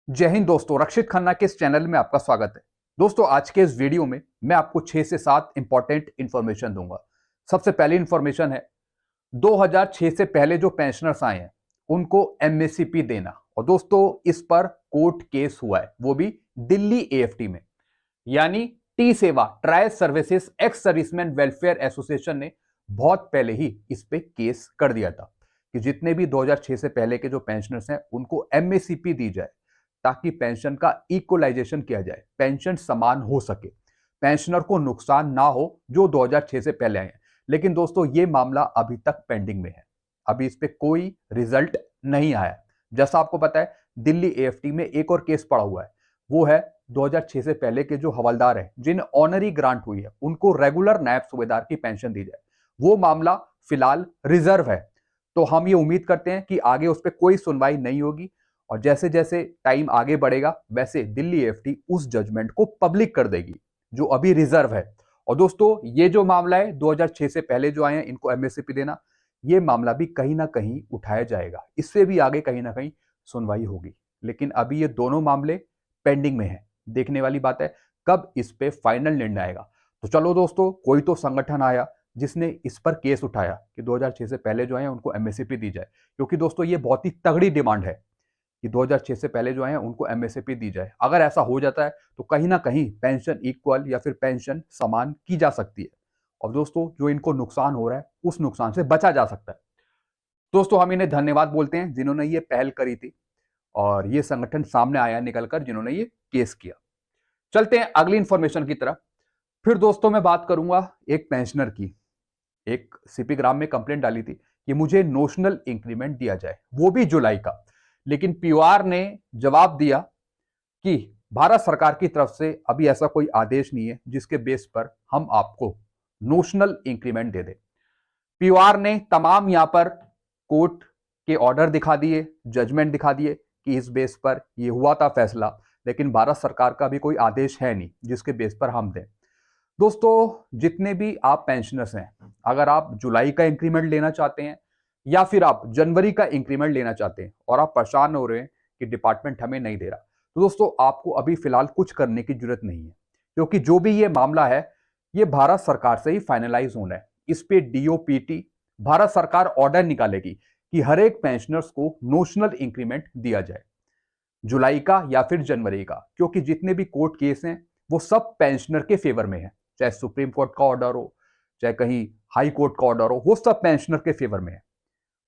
जय हिंद दोस्तों, रक्षित खन्ना के इस चैनल में आपका स्वागत है। दोस्तों, आज के इस वीडियो में मैं आपको 6 से 7 इंपॉर्टेंट इंफॉर्मेशन दूंगा। सबसे पहली इंफॉर्मेशन है 2006 से पहले जो पेंशनर्स आए हैं उनको एमएससीपी देना। और दोस्तों, इस पर कोर्ट केस हुआ है, वो भी दिल्ली एएफटी में। यानी टी सेवा trial services ex serviceman welfare association ने बहुत पहले ही इस पे केस कर दिया था कि जितने भी 2006 से पहले के जो पेंशनर्स हैं उनको एमएससीपी दी जाए ताकि पेंशन का इक्वलाइजेशन किया जाए, पेंशन समान हो सके, पेंशनर को नुकसान ना हो जो 2006 से पहले आए हैं। लेकिन दोस्तों, ये मामला अभी तक पेंडिंग में है, अभी इस पे कोई रिजल्ट नहीं आया। जैसा आपको पता है, दिल्ली एएफटी में एक और केस पड़ा हुआ है, वो है 2006 से पहले के जो हवलदार हैं जिन्हें ऑनरी ग्रांट हुई है उनको रेगुलर नायब सूबेदार की पेंशन दी जाए। वो मामला फिलहाल रिजर्व है, तो हम ये उम्मीद करते हैं कि आगे उस पर कोई सुनवाई नहीं होगी और जैसे जैसे टाइम आगे बढ़ेगा वैसे दिल्ली एएफटी उस जजमेंट को पब्लिक कर देगी जो अभी रिजर्व है। और दोस्तों, ये जो मामला है 2006 से पहले जो आए हैं इनको एमएससीपी देना, ये मामला भी कहीं ना कहीं उठाया जाएगा, इससे भी आगे कहीं ना कहीं सुनवाई होगी। लेकिन अभी ये दोनों मामले पेंडिंग में है, देखने वाली बात है कब इस पे फाइनल निर्णय आएगा। तो चलो दोस्तों, कोई तो संगठन आया जिसने इस पर केस उठाया कि 2006 से पहले जो आए हैं उनको एमएससीपी दी जाए, क्योंकि दोस्तों ये बहुत ही तगड़ी डिमांड है कि 2006 से पहले जो आए हैं उनको एमएसपी दी जाए। अगर ऐसा हो जाता है तो कहीं ना कहीं पेंशन इक्वल या फिर पेंशन समान की जा सकती है और दोस्तों जो इनको नुकसान हो रहा है उस नुकसान से बचा जा सकता है। दोस्तों, हम इन्हें धन्यवाद बोलते हैं जिन्होंने ये पहल करी थी और ये संगठन सामने आया निकलकर जिन्होंने ये केस किया। चलते हैं अगली इंफॉर्मेशन की तरफ। फिर दोस्तों, मैं बात करूंगा एक पेंशनर की। एक सीपी ग्राम में कंप्लेंट डाली थी कि मुझे नोशनल इंक्रीमेंट दिया जाए, वो भी जुलाई का। लेकिन पीओआर ने जवाब दिया कि भारत सरकार की तरफ से अभी ऐसा कोई आदेश नहीं है जिसके बेस पर हम आपको नोशनल इंक्रीमेंट दे दें। पीओआर ने तमाम यहां पर कोर्ट के ऑर्डर दिखा दिए, जजमेंट दिखा दिए कि इस बेस पर यह हुआ था फैसला, लेकिन भारत सरकार का भी कोई आदेश है नहीं जिसके बेस पर हम दें। दोस्तों, जितने भी आप पेंशनर्स हैं, अगर आप जुलाई का इंक्रीमेंट लेना चाहते हैं या फिर आप जनवरी का इंक्रीमेंट लेना चाहते हैं और आप परेशान हो रहे हैं कि डिपार्टमेंट हमें नहीं दे रहा, तो दोस्तों आपको अभी फिलहाल कुछ करने की जरूरत नहीं है, क्योंकि जो भी ये मामला है ये भारत सरकार से ही फाइनलाइज होना है। इस पे डीओपीटी भारत सरकार ऑर्डर निकालेगी कि हर एक पेंशनर्स को नोशनल इंक्रीमेंट दिया जाए, जुलाई का या फिर जनवरी का, क्योंकि जितने भी कोर्ट केस हैं वो सब पेंशनर के फेवर में है। चाहे सुप्रीम कोर्ट का ऑर्डर हो, चाहे कहीं हाई कोर्ट का ऑर्डर हो, वो सब पेंशनर के फेवर में है।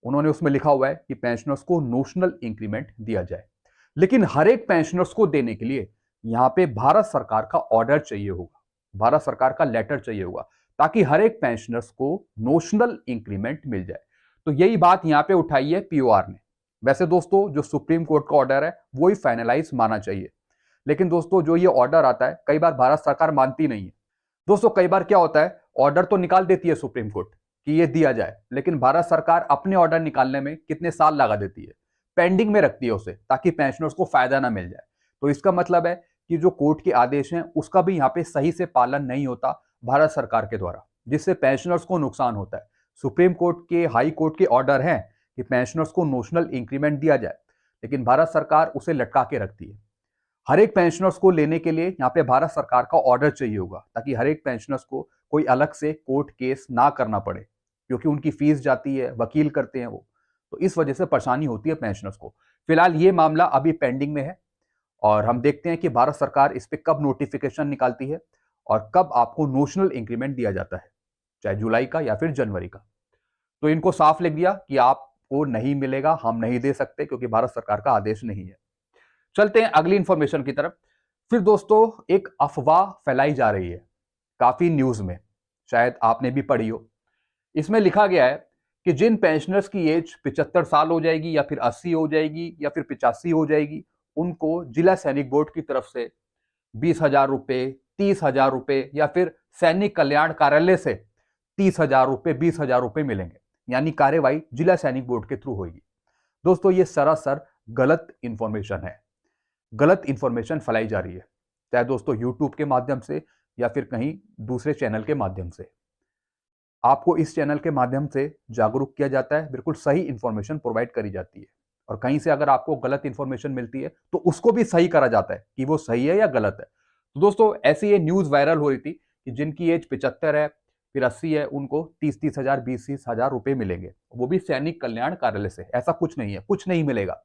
उन्होंने उसमें लिखा हुआ है कि पेंशनर्स को नोशनल इंक्रीमेंट दिया जाए, लेकिन हर एक पेंशनर्स को देने के लिए यहां पे भारत सरकार का ऑर्डर चाहिए होगा, भारत सरकार का लेटर चाहिए होगा, ताकि हर एक पेंशनर्स को नोशनल इंक्रीमेंट मिल जाए। तो यही बात यहां पे उठाई है पीओआर ने। वैसे दोस्तों, जो सुप्रीम कोर्ट का ऑर्डर है वो ही फाइनलाइज माना चाहिए, लेकिन दोस्तों जो ये ऑर्डर आता है कई बार भारत सरकार मानती नहीं है। दोस्तों, कई बार क्या होता है, ऑर्डर तो निकाल देती है सुप्रीम कोर्ट कि ये दिया जाए, लेकिन भारत सरकार अपने ऑर्डर निकालने में कितने साल लगा देती है, पेंडिंग में रखती है उसे, ताकि पेंशनर्स को फायदा ना मिल जाए। तो इसका मतलब है कि जो कोर्ट के आदेश हैं उसका भी यहाँ पे सही से पालन नहीं होता भारत सरकार के द्वारा, जिससे पेंशनर्स को नुकसान होता है। सुप्रीम कोर्ट के, हाई कोर्ट के ऑर्डर हैं कि पेंशनर्स को नोशनल इंक्रीमेंट दिया जाए, लेकिन भारत सरकार उसे लटका के रखती है। हर एक पेंशनर्स को लेने के लिए यहाँ पे भारत सरकार का ऑर्डर चाहिए होगा, ताकि हर एक पेंशनर्स को कोई अलग से कोर्ट केस ना करना पड़े, क्योंकि उनकी फीस जाती है, वकील करते हैं वो, तो इस वजह से परेशानी होती है पेंशनर्स को। फिलहाल ये मामला अभी पेंडिंग में है और हम देखते हैं कि भारत सरकार इस पर कब नोटिफिकेशन निकालती है और कब आपको नोशनल इंक्रीमेंट दिया जाता है, चाहे जुलाई का या फिर जनवरी का। तो इनको साफ लिख दिया कि आपको नहीं मिलेगा, हम नहीं दे सकते, क्योंकि भारत सरकार का आदेश नहीं है। चलते हैं अगली इंफॉर्मेशन की तरफ। फिर दोस्तों, एक अफवाह फैलाई जा रही है काफी न्यूज में, शायद आपने भी पढ़ी हो। इसमें लिखा गया है कि जिन पेंशनर्स की एज 75 साल हो जाएगी या फिर 80 हो जाएगी या फिर 85 हो जाएगी, उनको जिला सैनिक बोर्ड की तरफ से 20,000 रुपए, 30,000 रुपए या फिर सैनिक कल्याण कार्यालय से 30,000 रुपए, 20,000 रुपए मिलेंगे, यानी कार्यवाही जिला सैनिक बोर्ड के थ्रू होगी। दोस्तों, ये सरासर गलत इंफॉर्मेशन है, गलत इंफॉर्मेशन फैलाई जा रही है, चाहे दोस्तों यूट्यूब के माध्यम से या फिर कहीं दूसरे चैनल के माध्यम से। आपको इस चैनल के माध्यम से जागरूक किया जाता है, बिल्कुल सही इंफॉर्मेशन प्रोवाइड करी जाती है और कहीं से अगर आपको गलत इंफॉर्मेशन मिलती है तो उसको भी सही करा जाता है कि वो सही है या गलत है। तो दोस्तों ऐसी ये न्यूज वायरल हो रही थी कि जिनकी एज 75 है फिर 80 है, उनको 30-30 हजार 20-20 हजार रुपए मिलेंगे, वो भी सैनिक कल्याण कार्यालय से। ऐसा कुछ नहीं है, कुछ नहीं मिलेगा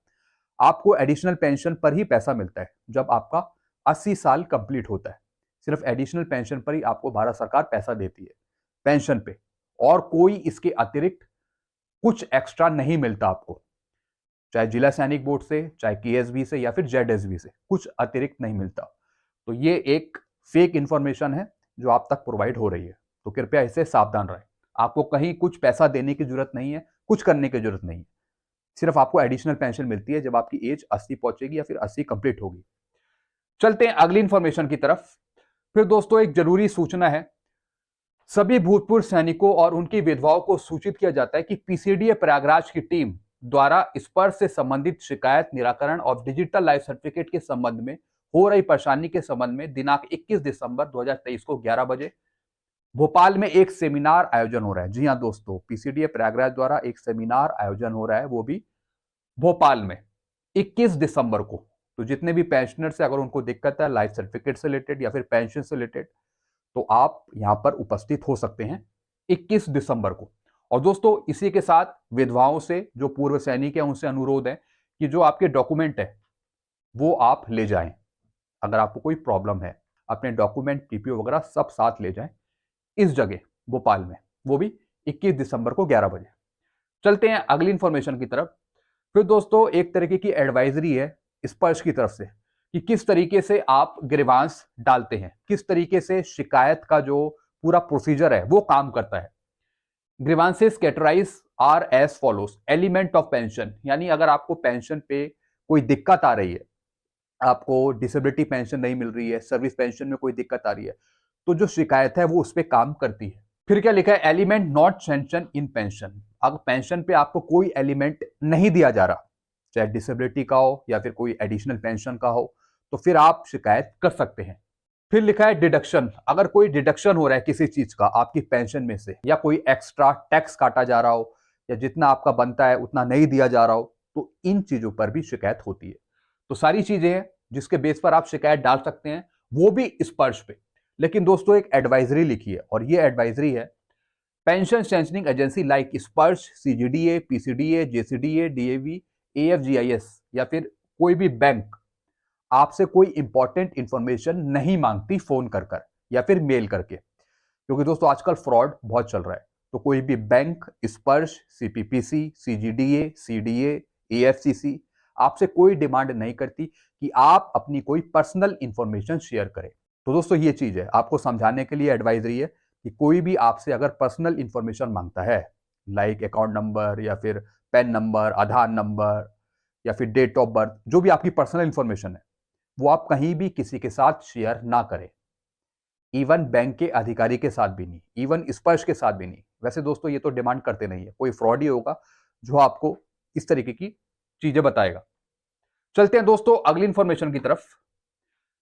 आपको। एडिशनल पेंशन पर ही पैसा मिलता है जब आपका 80 साल कंप्लीट होता है। सिर्फ एडिशनल पेंशन पर ही आपको भारत सरकार पैसा देती है, पेंशन पे, और कोई इसके अतिरिक्त कुछ एक्स्ट्रा नहीं मिलता आपको, चाहे जिला सैनिक बोर्ड से, चाहे केएसबी से या फिर जेडएसबी से, कुछ अतिरिक्त नहीं मिलता। तो ये एक फेक इंफॉर्मेशन है जो आप तक प्रोवाइड हो रही है, तो कृपया इससे सावधान रहें। आपको कहीं कुछ पैसा देने की जरूरत नहीं है, कुछ करने की जरूरत नहीं है। सिर्फ आपको एडिशनल पेंशन मिलती है जब आपकी एज 80 पहुंचेगी या फिर 80 कंप्लीट होगी। चलते हैं अगली इंफॉर्मेशन की तरफ। फिर दोस्तों एक जरूरी सूचना है, सभी भूतपूर्व सैनिकों और उनकी विधवाओं को सूचित किया जाता है कि पीसीडीए प्रयागराज की टीम द्वारा स्पर्श से संबंधित शिकायत निराकरण और डिजिटल लाइफ सर्टिफिकेट के संबंध में हो रही परेशानी के संबंध में दिनांक 21 दिसंबर 2023 को 11 बजे भोपाल में एक सेमिनार आयोजन हो रहा है। जी हां दोस्तों, पीसीडीए प्रयागराज द्वारा एक सेमिनार आयोजन हो रहा है, वो भी भोपाल में 21 दिसंबर को। तो जितने भी पेंशनर्स है, अगर उनको दिक्कत है लाइफ सर्टिफिकेट से रिलेटेड या फिर पेंशन से रिलेटेड, तो आप यहां पर उपस्थित हो सकते हैं 21 दिसंबर को। और दोस्तों इसी के साथ विधवाओं से, जो पूर्व सैनिक है, उनसे अनुरोध है कि जो आपके डॉक्यूमेंट है वो आप ले जाएं। अगर आपको कोई प्रॉब्लम है, अपने डॉक्यूमेंट पीपीओ वगैरह सब साथ ले जाएं इस जगह भोपाल में, वो भी 21 दिसंबर को 11 बजे। चलते हैं अगली इंफॉर्मेशन की तरफ। फिर दोस्तों एक तरीके की एडवाइजरी है स्पर्श की तरफ से कि किस तरीके से आप ग्रीवांस डालते हैं, किस तरीके से शिकायत का जो पूरा प्रोसीजर है वो काम करता है। Grievances categorise are as follows. Element of pension, यानी अगर आपको पेंशन पे कोई दिक्कत आ रही है, आपको डिसेबिलिटी पेंशन नहीं मिल रही है, सर्विस पेंशन में कोई दिक्कत आ रही है, तो जो शिकायत है वो उस पर काम करती है। फिर क्या लिखा है, element not sanction in pension. अगर पेंशन पे आपको कोई एलिमेंट नहीं दिया जा रहा, चाहे डिसेबिलिटी का हो या फिर कोई एडिशनल पेंशन का हो, तो फिर आप शिकायत कर सकते हैं। फिर लिखा है डिडक्शन। अगर कोई डिडक्शन हो रहा है किसी चीज का आपकी पेंशन में से, या कोई एक्स्ट्रा टैक्स काटा जा रहा हो, या जितना आपका बनता है उतना नहीं दिया जा रहा हो, तो इन चीजों पर भी शिकायत होती है। तो सारी चीजें हैं जिसके बेस पर आप शिकायत डाल सकते हैं, वो भी स्पर्श पे। लेकिन दोस्तों एक एडवाइजरी लिखी है, और ये एडवाइजरी है पेंशन सैंक्शनिंग एजेंसी लाइक स्पर्श, सीजीडीए, पीसीडीए, जेसीडीए, डीएवी, एएफजीआईएस या फिर कोई भी बैंक आपसे कोई इंपॉर्टेंट इंफॉर्मेशन नहीं मांगती फोन कर या फिर मेल करके, क्योंकि दोस्तों आजकल फ्रॉड बहुत चल रहा है। तो कोई भी बैंक, स्पर्श, सीपीपीसी, सीजीडीए, सीडीए, एएफसीसी आपसे कोई डिमांड नहीं करती कि आप अपनी कोई पर्सनल इंफॉर्मेशन शेयर करें। तो दोस्तों ये चीज है, आपको समझाने के लिए एडवाइजरी है कि कोई भी आपसे अगर पर्सनल इंफॉर्मेशन मांगता है, लाइक अकाउंट नंबर या फिर पैन नंबर, आधार नंबर या फिर डेट ऑफ बर्थ, जो भी आपकी पर्सनल इंफॉर्मेशन है, वो आप कहीं भी किसी के साथ शेयर ना करें। इवन बैंक के अधिकारी के साथ भी नहीं, इवन स्पर्श के साथ भी नहीं। वैसे दोस्तों ये तो डिमांड करते नहीं है, कोई फ्रॉड ही होगा जो आपको इस तरीके की चीजें बताएगा। चलते हैं दोस्तों अगली इंफॉर्मेशन की तरफ।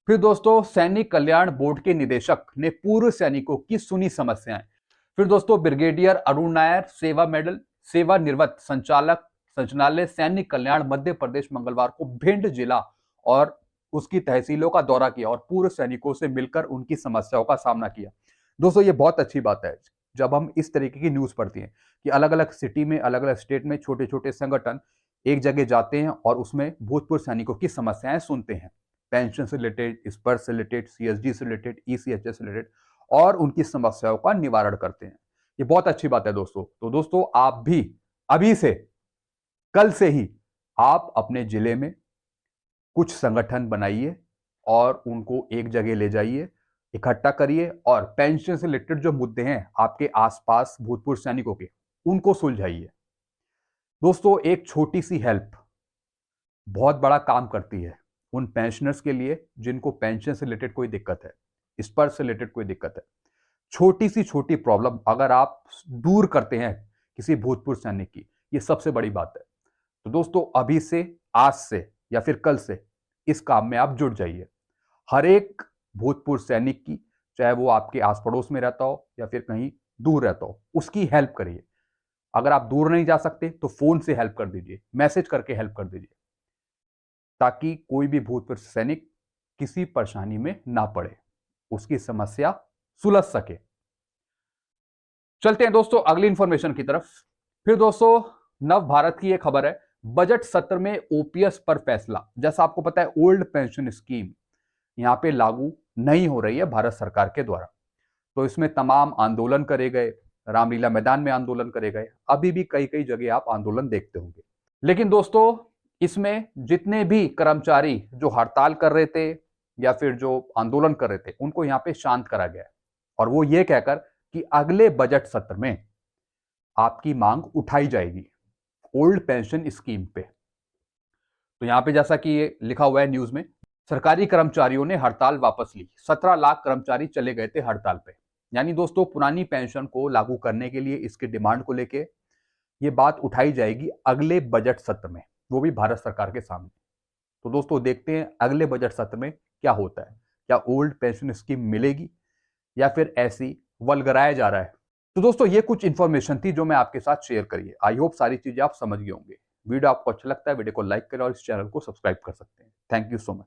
फिर दोस्तों सैनिक कल्याण बोर्ड के निदेशक ने पूर्व सैनिकों की सुनी समस्याएं। फिर दोस्तों ब्रिगेडियर अरुण नायर, सेवा मेडल, सेवानिवृत्त संचालक संचालय सैनिक कल्याण मध्य प्रदेश, मंगलवार को भिंड जिला और उसकी तहसीलों का दौरा किया और पूर्व सैनिकों से मिलकर उनकी समस्याओं का सामना किया। दोस्तों ये बहुत अच्छी बात है जब हम इस तरीके की न्यूज पढ़ती हैं कि अलग अलग सिटी में, अलग अलग स्टेट में छोटे छोटे संगठन एक जगह जाते हैं और उसमें भूतपूर्व सैनिकों की समस्याएं सुनते हैं, पेंशन से रिलेटेड, स्पर्श से रिलेटेड, सीएसडी से रिलेटेड, ईसीएचएस से रिलेटेड, और उनकी समस्याओं का निवारण करते हैं। ये बहुत अच्छी बात है दोस्तों। तो दोस्तों आप भी अभी से, कल से ही आप अपने जिले में कुछ संगठन बनाइए और उनको एक जगह ले जाइए, इकट्ठा करिए और पेंशन से रिलेटेड जो मुद्दे हैं आपके आसपास भूतपूर्व सैनिकों के, उनको सुलझाइए। दोस्तों एक छोटी सी हेल्प बहुत बड़ा काम करती है उन पेंशनर्स के लिए जिनको पेंशन से रिलेटेड कोई दिक्कत है, स्पर्श से रिलेटेड कोई दिक्कत है। छोटी सी छोटी प्रॉब्लम अगर आप दूर करते हैं किसी भूतपूर्व सैनिक की, ये सबसे बड़ी बात है। तो दोस्तों अभी से, आज से या फिर कल से इस काम में आप जुड़ जाइए। हर एक भूतपूर्व सैनिक की, चाहे वो आपके आस पड़ोस में रहता हो या फिर कहीं दूर रहता हो, उसकी हेल्प करिए। अगर आप दूर नहीं जा सकते तो फोन से हेल्प कर दीजिए, मैसेज करके हेल्प कर दीजिए, ताकि कोई भी भूतपूर्व सैनिक किसी परेशानी में ना पड़े, उसकी समस्या सुलझ सके। चलते हैं दोस्तों अगली इंफॉर्मेशन की तरफ। फिर दोस्तों नव भारत की यह खबर है, बजट सत्र में ओपीएस पर फैसला। जैसा आपको पता है ओल्ड पेंशन स्कीम यहां पे लागू नहीं हो रही है भारत सरकार के द्वारा, तो इसमें तमाम आंदोलन करे गए, रामलीला मैदान में आंदोलन करे गए, अभी भी कई कई जगह आप आंदोलन देखते होंगे। लेकिन दोस्तों इसमें जितने भी कर्मचारी जो हड़ताल कर रहे थे या फिर जो आंदोलन कर रहे थे उनको यहां पे शांत करा गया है, और वो ये कहकर कि अगले बजट सत्र में आपकी मांग उठाई जाएगी ओल्ड पेंशन स्कीम पे। तो यहां पे जैसा कि ये लिखा हुआ है न्यूज में, सरकारी कर्मचारियों ने हड़ताल वापस ली, 17 लाख कर्मचारी चले गए थे हड़ताल पे। यानी दोस्तों पुरानी पेंशन को लागू करने के लिए इसकी डिमांड को लेके ये बात उठाई जाएगी अगले बजट सत्र में, वो भी भारत सरकार के सामने। तो दोस्तों देखते हैं अगले बजट सत्र में क्या होता है, क्या ओल्ड पेंशन स्कीम मिलेगी या फिर ऐसी वल्गराया जा रहा है। तो दोस्तों ये कुछ इंफॉर्मेशन थी जो मैं आपके साथ शेयर करी है। आई होप सारी चीजें आप समझ गए होंगे। वीडियो आपको अच्छा लगता है वीडियो को लाइक करें और इस चैनल को सब्सक्राइब कर सकते हैं। Thank you so much.